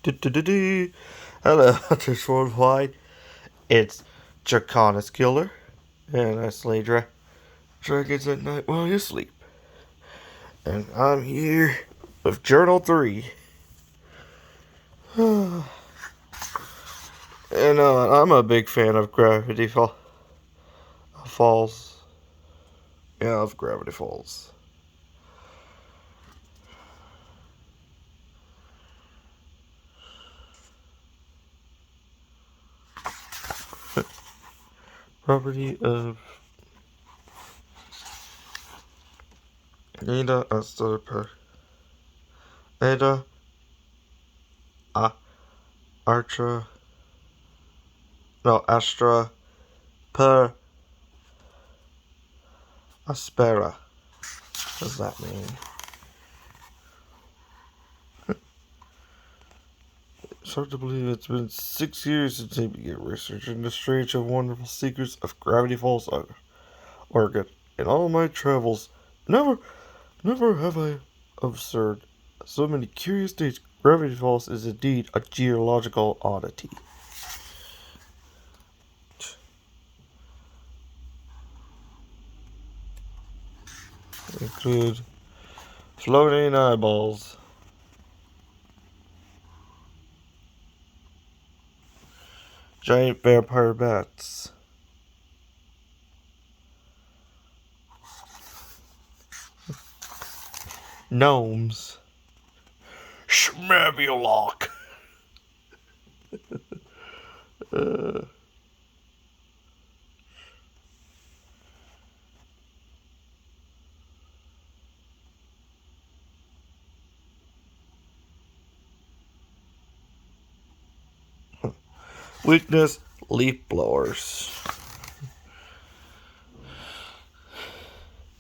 Do-do-do-do. Hello, Hunters Worldwide. It's Draconis Killer, and I slay dragons at night while you sleep. And I'm here with Journal 3. And I'm a big fan of Gravity Falls. Yeah, of Gravity Falls. Property of Ada Ada Artra. No, Astra per Aspera. What does that mean? It's hard to believe it's been 6 years since I began researching the strange and wonderful secrets of Gravity Falls, Oregon. In all my travels, never have I observed so many curious things. Gravity Falls is indeed a geological oddity. Include floating eyeballs, giant vampire bats, gnomes, Schmabulock, weakness, leaf blowers.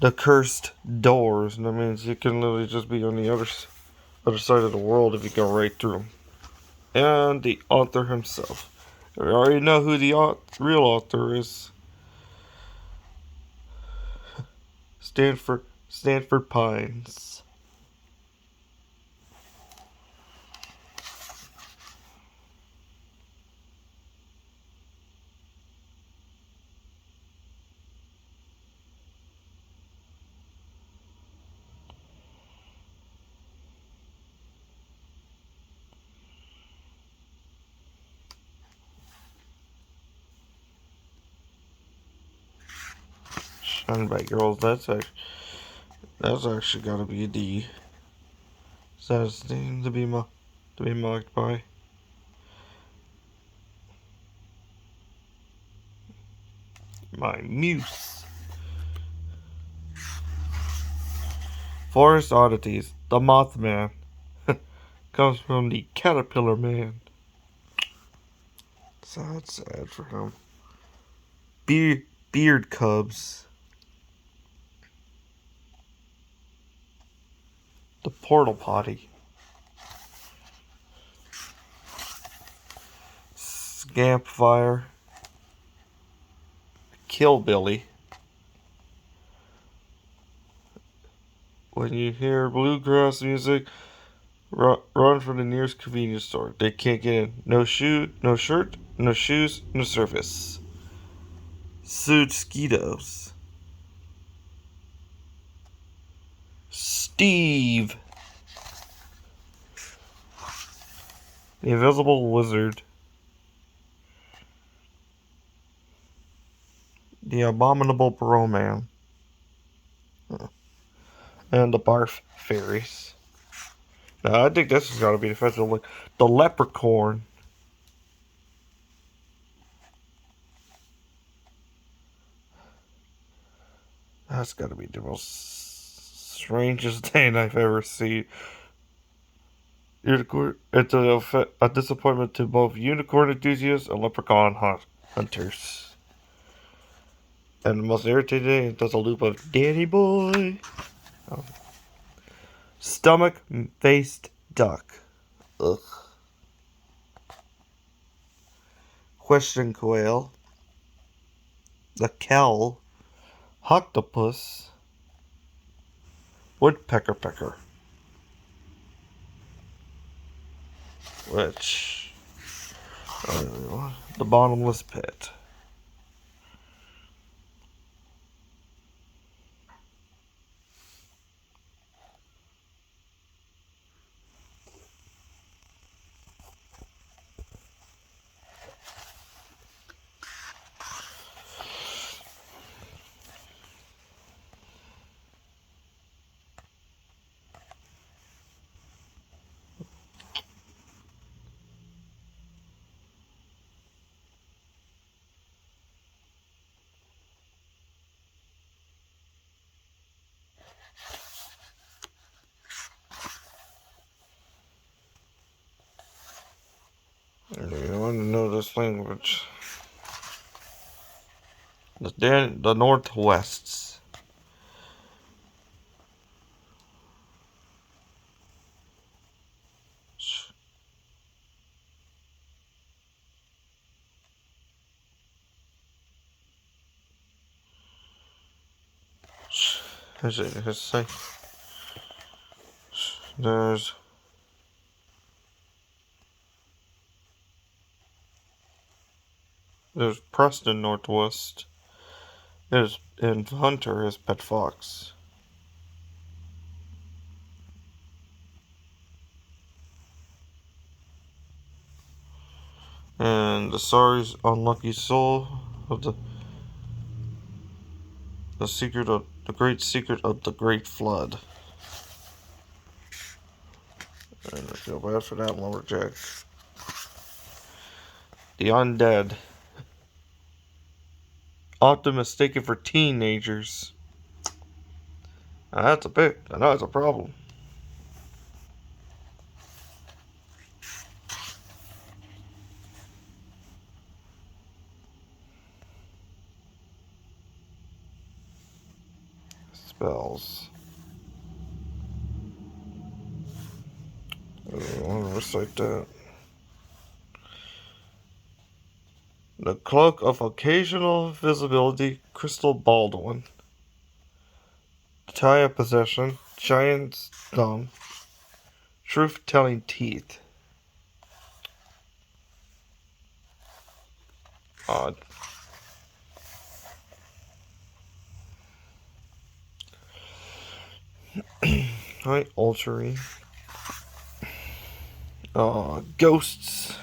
The cursed doors, and that means you can literally just be on the other side of the world if you go right through them. And the author himself. We already know who the real author is. Stanford Pines. Shined by girls. That's actually gotta be a D. Saddest thing to be mocked by. My muse. Forest oddities. The Mothman comes from the Caterpillar Man. Sad for him. Beard cubs. The portal potty. Scampfire. Killbilly. When you hear bluegrass music, run for the nearest convenience store. They can't get in. No shirt, no shoes, no service. Skeetos. Steve. The Invisible Wizard. The Abominable Broman. And the Barf Fairies. Now, I think this has got to be the festival. The Leprechaun. That's got to be the most strangest thing I've ever seen. It's a disappointment to both unicorn enthusiasts and leprechaun hunters. And the most irritating does a loop of Danny Boy. Oh. Stomach-faced duck. Ugh. Question quail. The cowl. Octopus. Woodpecker pecker. which the bottomless pit. You want to know this language? The Northwests. There's Preston Northwest. And Hunter is Pet Fox. And the Sari's Unlucky Soul of the great secret of the Great Flood. And I feel bad for that lumberjack. The Undead. Often mistaken for teenagers. Now that's a problem. Spells. I want to recite that. The Cloak of Occasional Visibility, Crystal Baldwin. Tie of Possession, Giant's Thumb, Truth-Telling Teeth. Odd. High Ultry. Ghosts.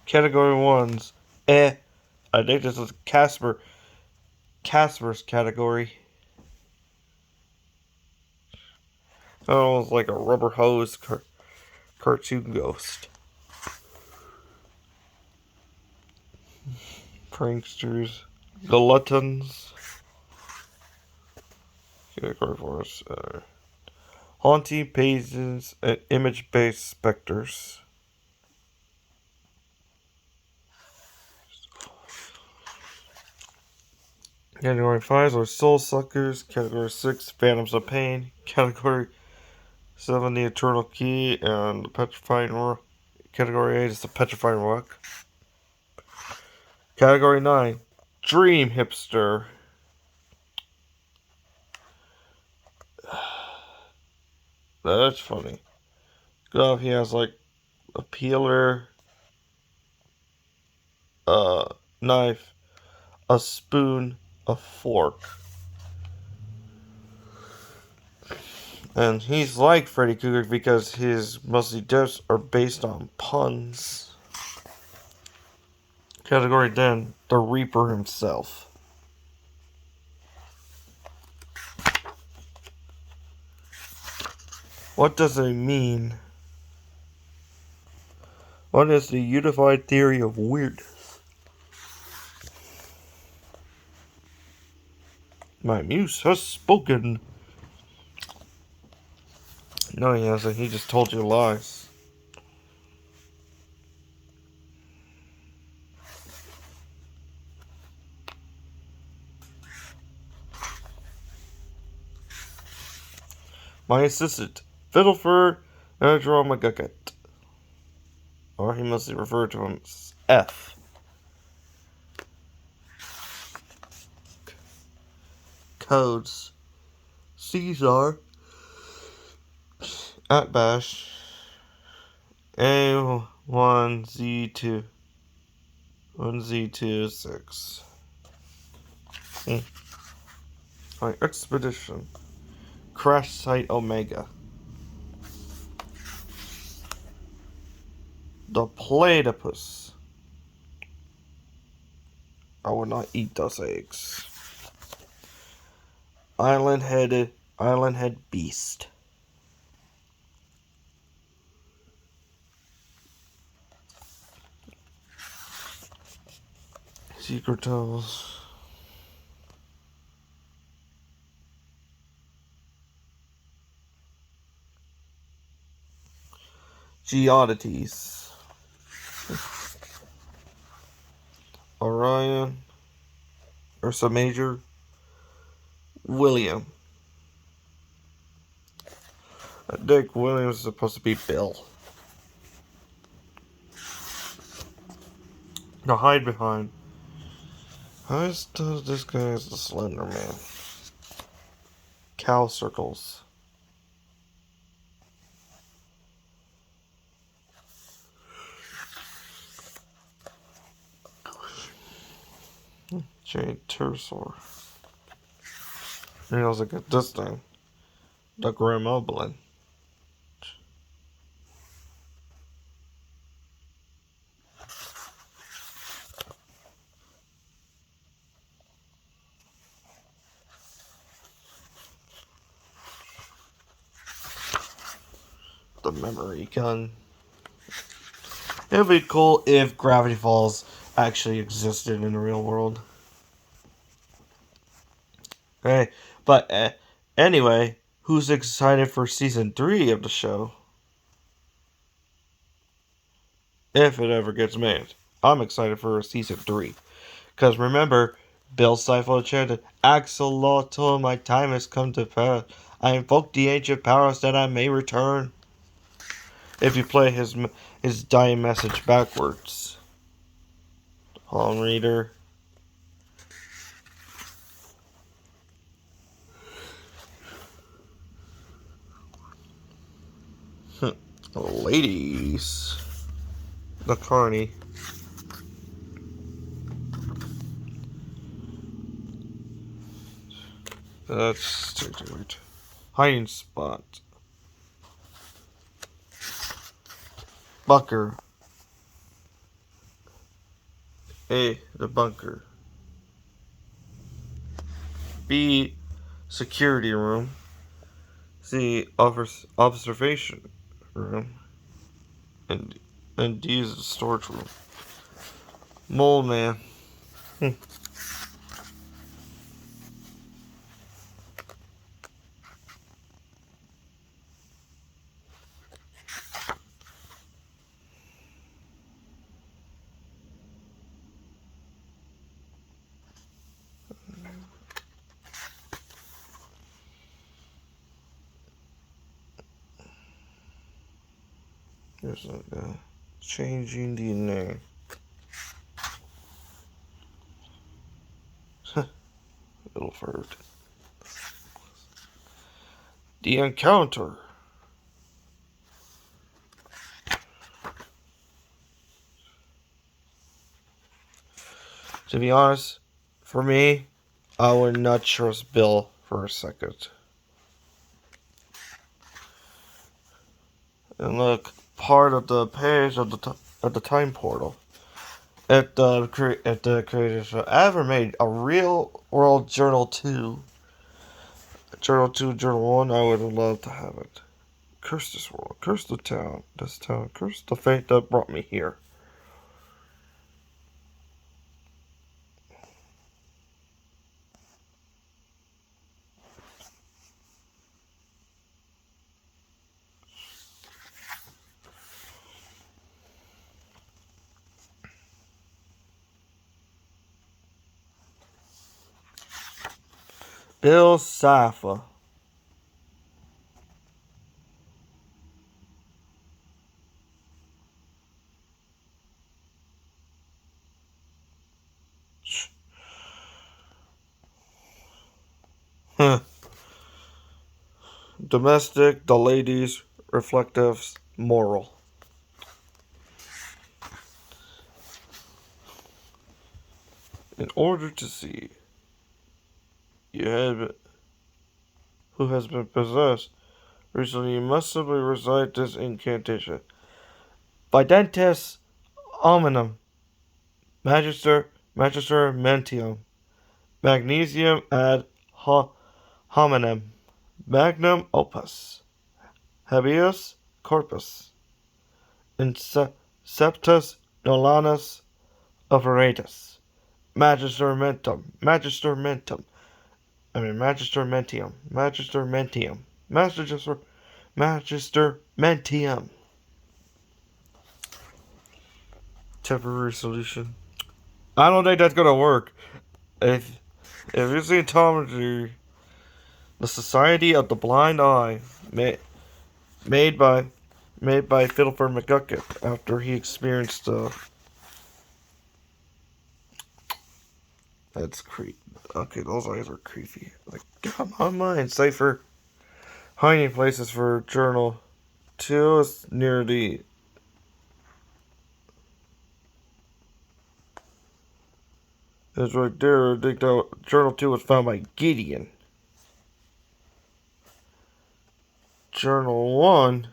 Category 1s. I think this is Casper's category. Oh, it's like a rubber hose cartoon ghost. Pranksters. Gluttons. Category 4s. Haunting pages and image-based specters. Category 5s are Soul Suckers. Category 6, Phantoms of Pain. Category 7, The Eternal Key. And the Petrifying Rock. Category 8 is the Petrifying Rock. Category 9, Dream Hipster. That's funny. God, he has like a peeler, a knife, a spoon, a fork. And he's like Freddy Krueger because his mostly deaths are based on puns. Category 10, the Reaper himself. What does it mean? What is the unified theory of weirdness? My muse has spoken. No, he hasn't. He just told you lies. My assistant, Fiddlefur Edromagagat. Or he must refer to him as F. Codes. Caesar. Atbash. A1Z2. 1Z26. Alright, Expedition. Crash Site Omega. The Platypus. I would not eat those eggs. Island Head Beast. Secret Tunnels. Geodities. Orion. Ursa Major. William. Dick Williams is supposed to be Bill. To hide behind. How does this guy is the Slender Man? Cow circles. Jade Pterosaur. He also got this thing. The Gramoblin. The memory gun. It would be cool if Gravity Falls actually existed in the real world. Okay, but anyway, who's excited for season 3 of the show? If it ever gets made. I'm excited for season 3. Because remember, Bill Stifle chanted, Axolotl, my time has come to pass. I invoke the ancient powers that I may return. If you play his dying message backwards. Palm Reader. Ladies. The Carney. That's too weird. Hiding spot. Bunker. A. The bunker. B. Security room. C. Observation room. And D is the storage room. Mole Man. There's that guy. Changing the name. Little bird. The Encounter. To be honest, for me, I would not trust Bill for a second. And look, part of the page of the time portal. If the creators ever made a real world Journal 2, Journal 2, Journal 1, I would have loved to have it. Curse this world, curse the town, curse the fate that brought me here. Bill Cipher. Domestic, the ladies, reflectives, moral. In order to see you have who has been possessed recently, you must simply recite this incantation. Videntes Omnium, Magister Mentium, Magnesium ad hominem, Magnum opus, Habeas corpus, Inceptus nolanus operatus, Magister Mentium, Magister Mentium. Temporary solution. I don't think that's gonna work. If you see Scientology, the Society of the Blind Eye, made by Fiddleford McGucket after he experienced that's creepy. Okay, those eyes are creepy. Like, come on, mine. Cipher hiding places for journal. 2 is near the. It's right there. I think that journal 2 was found by Gideon. Journal 1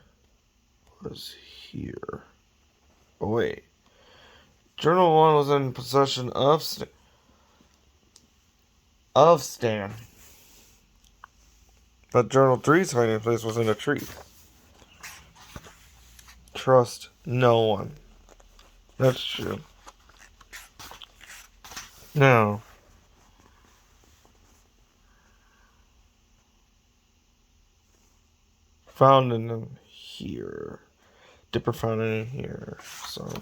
was here. Oh, wait. Journal 1 was in possession of Stan. But Journal 3's hiding place was in a tree. Trust no one. That's true. Now, found in them here. Dipper found it in here. So,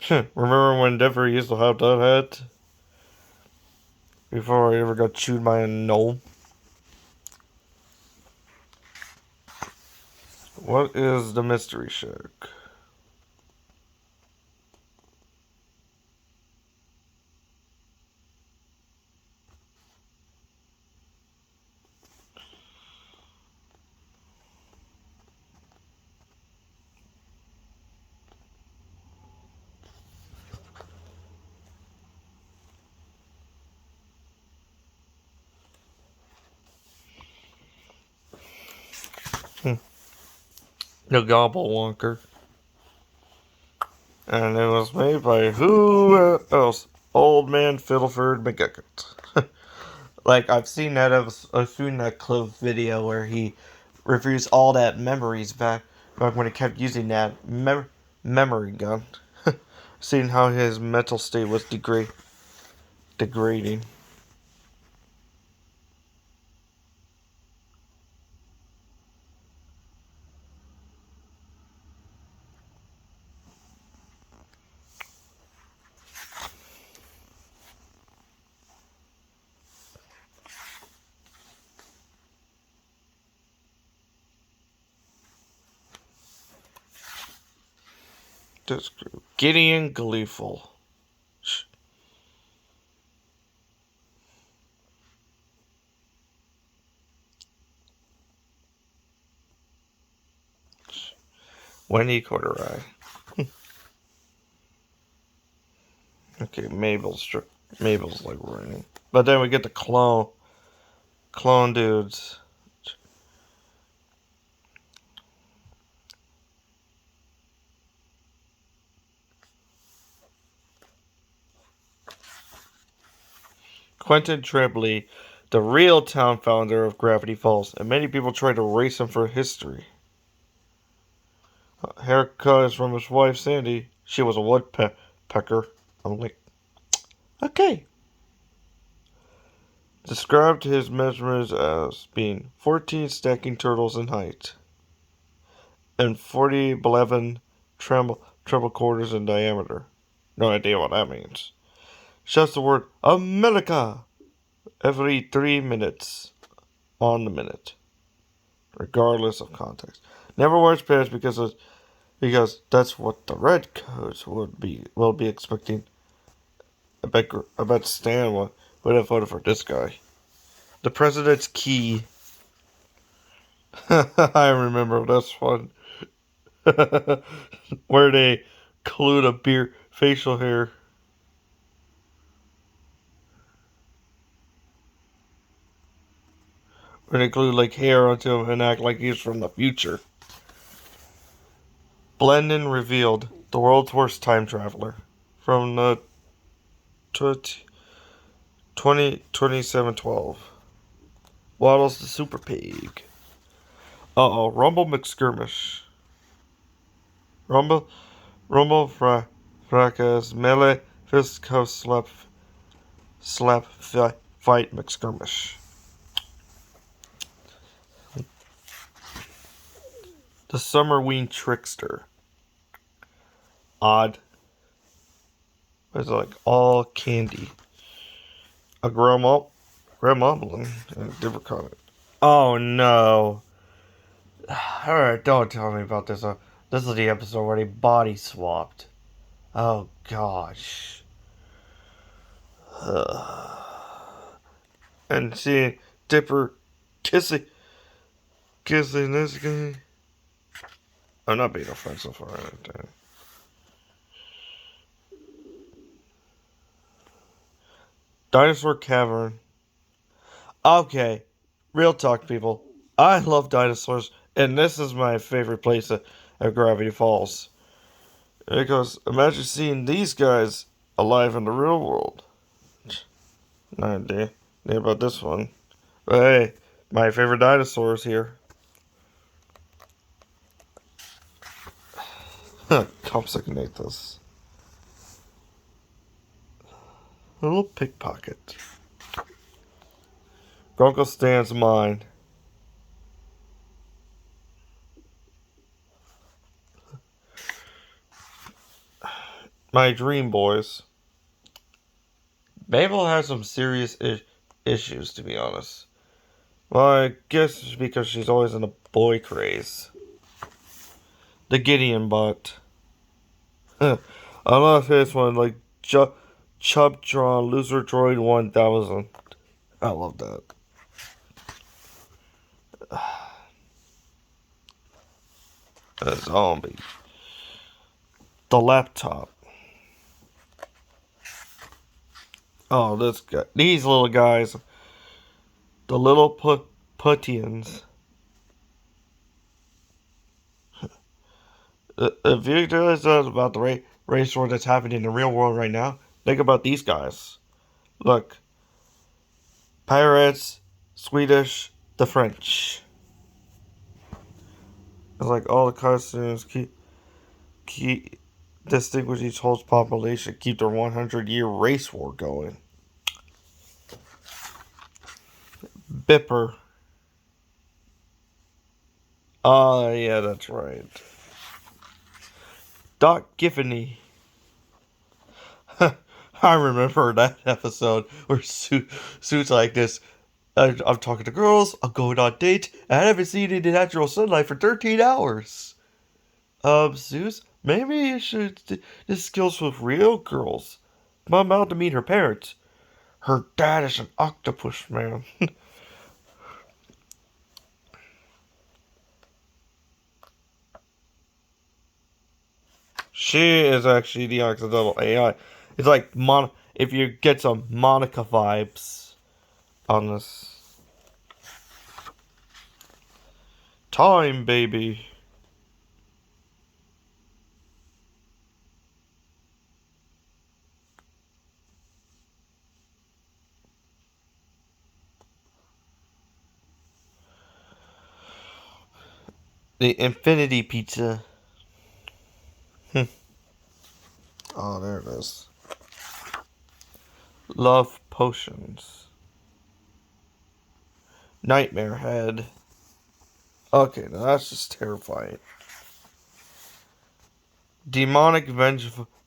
remember when Dipper used to have that hat? Before I ever got chewed by a gnome. What is the Mystery Shack? The Gobble Wonker. And it was made by who else? Old Man Fiddleford McGucket. Like, I've seen that clip video where he reviews all that memories back when he kept using that memory gun. Seeing how his mental state was degrading. This group. Gideon Gleeful. Wendy Corduroy. Okay, Mabel's like running. But then we get the clone dudes. Quentin Tremblay, the real town founder of Gravity Falls, and many people try to erase him for history. Haircut is from his wife Sandy. She was a woodpecker. I'm like, okay. Described his measurements as being 14 stacking turtles in height and 40 11 treble quarters in diameter. No idea what that means. Shouts the word America every 3 minutes on the minute, regardless of context. Never wears pants because that's what the red coats will be expecting. I bet Stan would have voted for this guy. The president's key. I remember this one. Where they glued a facial hair. when they glue like hair onto him and act like he's from the future. Blendon revealed the world's worst time traveler from the 2712. Waddles the Super Pig. Rumble McSkirmish. Rumble Fracas Melee Fist Cuff Slap Fight McSkirmish. The Summerween Trickster. Odd. It's like all candy. A Grandmoblin and a different comment. Oh no. Alright, don't tell me about this. This is the episode where they body swapped. Oh gosh. And seeing Dipper kissing this guy. I'm not being offensive or anything. Dinosaur Cavern. Okay, real talk, people. I love dinosaurs, and this is my favorite place at Gravity Falls. Because imagine seeing these guys alive in the real world. No idea about this one. But hey, my favorite dinosaur is here. Compsognathus. A little pickpocket. Grunkle Stan's mine. My dream boys. Mabel has some serious issues, to be honest. Well, I guess it's because she's always in a boy craze. The Gideon bot. I love this one, like Chubtron Loser Droid 1000. I love that. A zombie. The laptop. Oh, this guy. These little guys. The little puttians. If you guys know about the race war that's happening in the real world right now, think about these guys. Look. Pirates, Swedish, the French. It's like all the costumes keep distinguish each whole population, keep their 100-year race war going. Bipper. Oh, yeah, that's right. Doc Giffany. I remember that episode where Suit's like this. I'm talking to girls, I'm going on dates, and I haven't seen any natural sunlight for 13 hours. Zeus, maybe you should this skills with real girls. I'm about to meet her parents. Her dad is an octopus man. She is actually the accidental AI. It's like if you get some Monica vibes on this. Time, baby. The Infinity Pizza. Oh, there it is. Love Potions. Nightmare Head. Okay, now that's just terrifying. Demonic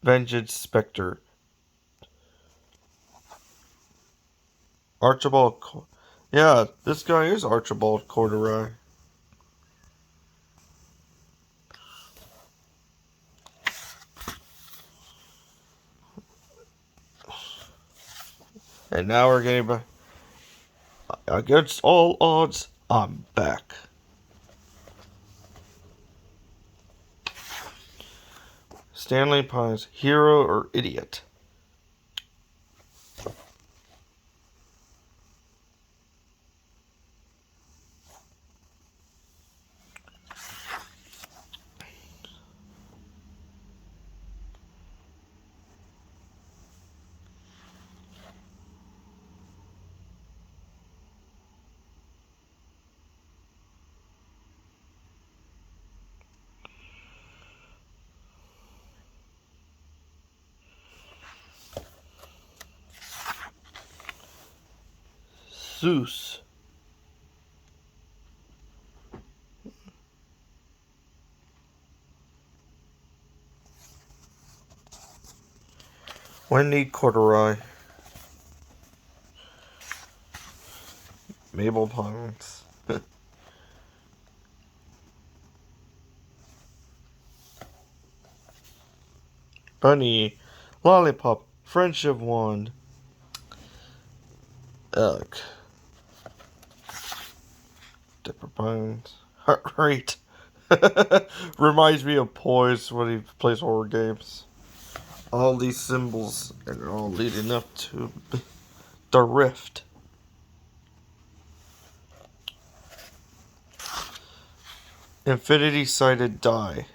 Vengeance Spectre. Archibald. Yeah, this guy is Archibald Corduroy. And now we're getting back. Against all odds, I'm back. Stanley Pines, hero or idiot? Seuss. Wendy Corduroy. Mabel Pines. Bunny. Lollipop. Friendship Wand. Elk. Dipper Pines. Heart rate. Reminds me of Poise when he plays horror games. All these symbols are all leading up to the rift. Infinity sided die.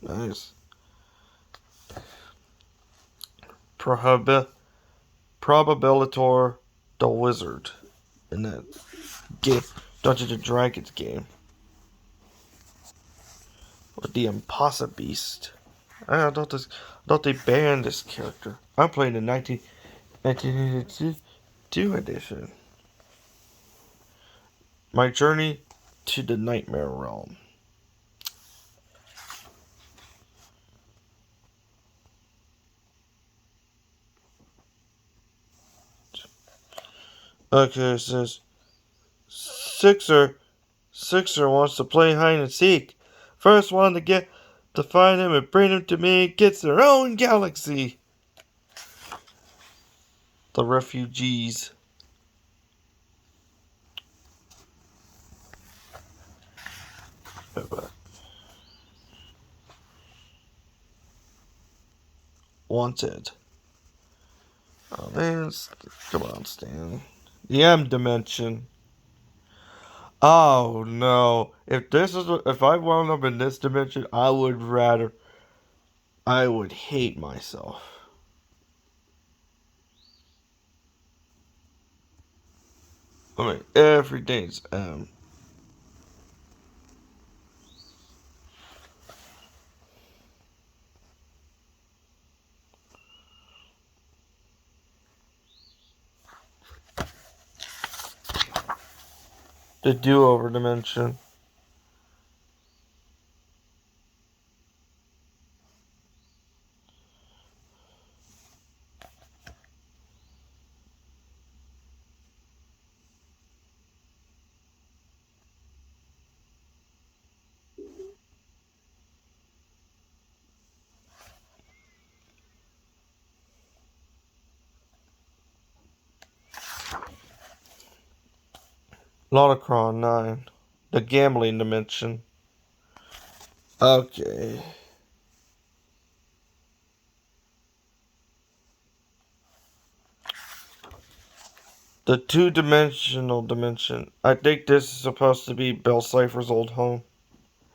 Nice. Probabilitor the Wizard in that game, Dungeons and Dragons game. Or the Impossible Beast. I thought they banned this character. I'm playing the 1982 edition. My Journey to the Nightmare Realm. Okay, it says Sixer wants to play hide and seek. First one to find him and bring him to me gets their own galaxy. The refugees. Wanted. Oh man, come on, Stan. The M dimension. Oh no! If I wound up in this dimension, I would hate myself. I mean, everything's M. The do-over dimension. Lotacron 9. The gambling dimension. Okay. The two-dimensional dimension. I think this is supposed to be Bill Cipher's old home.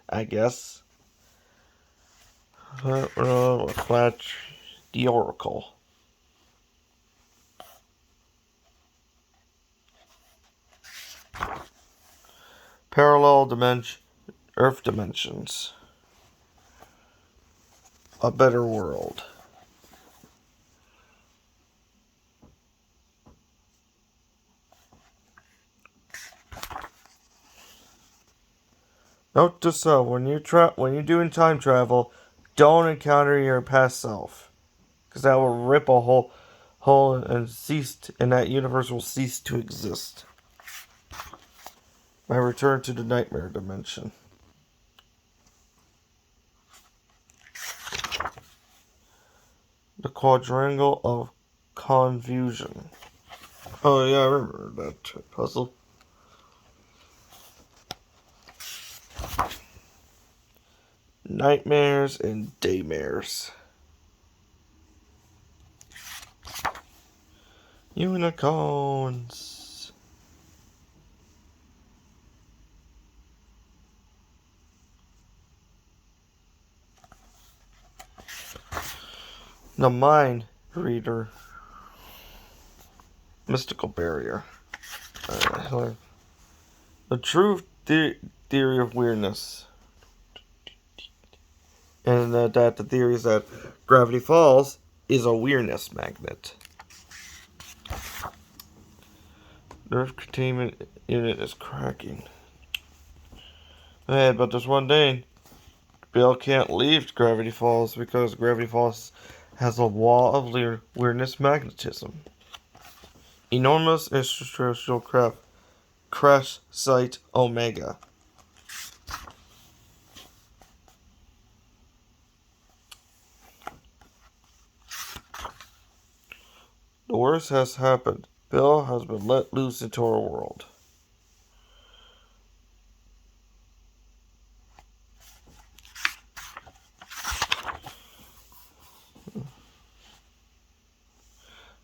I guess. Flash. The Oracle. Parallel dimension. Earth dimensions. A better world. Note to self: when you're doing time travel, don't encounter your past self, because that will rip a hole and that universe will cease to exist. My return to the nightmare dimension. The quadrangle of confusion. Oh yeah, I remember that puzzle. Nightmares and daymares. Unicorns. The mind reader. Mystical barrier. The true theory of weirdness. And that the theory is that Gravity Falls is a weirdness magnet. Earth containment unit is cracking. Hey, but there's one thing. Bill can't leave Gravity Falls because Gravity Falls has a wall of weirdness magnetism. Enormous extraterrestrial craft. Crash Site Omega. The worst has happened. Bill has been let loose into our world.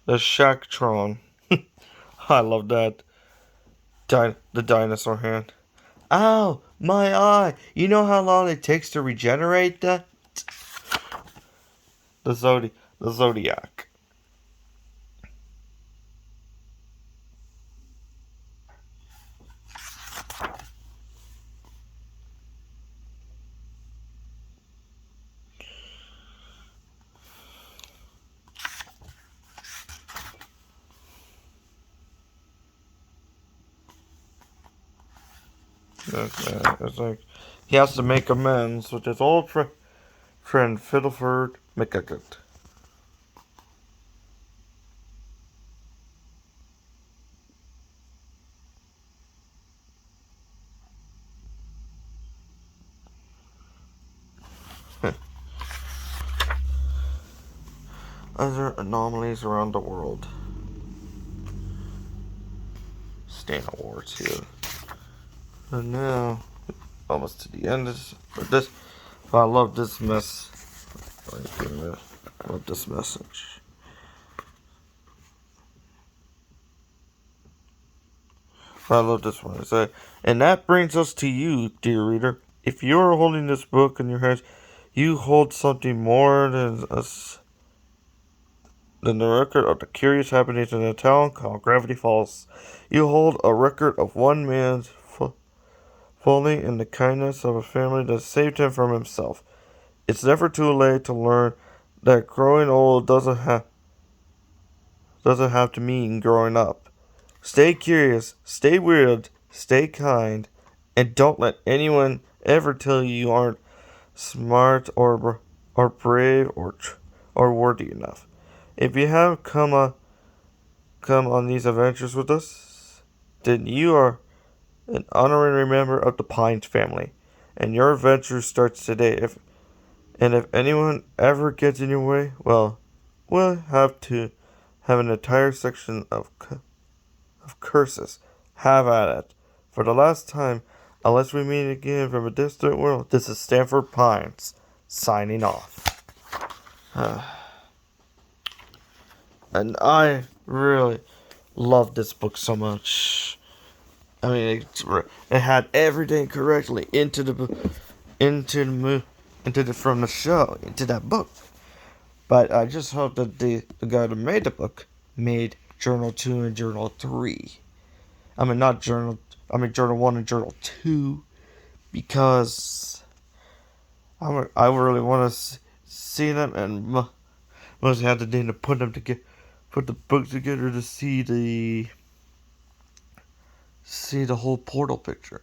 The Shacktron. I love that. The dinosaur hand. Ow! My eye! You know how long it takes to regenerate that? The Zodiac. It's like he has to make amends with his old friend Fiddleford McGucket. Other anomalies around the world. Stan Awards here. And now, almost to the end of this. I love this mess. I love this message. I love this one. It says, and that brings us to you, dear reader. If you are holding this book in your hands, you hold something more than the record of the curious happenings in a town called Gravity Falls. You hold a record of one man's falling in the kindness of a family that saved him from himself. It's never too late to learn that growing old doesn't have to mean growing up. Stay curious, stay weird, stay kind, and don't let anyone ever tell you aren't smart or brave or worthy enough. If you have come on these adventures with us, then you are an honorary member of the Pines family, and your adventure starts today. If anyone ever gets in your way, well, we'll have to have an entire section of curses. Have at it. For the last time, unless we meet again from a distant world, this is Stanford Pines, signing off. And I really love this book so much. I mean, it had everything correctly from the show into that book. But I just hope that the guy that made the book made Journal 2 and Journal 3. Journal 1 and Journal 2, because I really want to see them, and mostly had the day to put the book together to see the whole portal picture.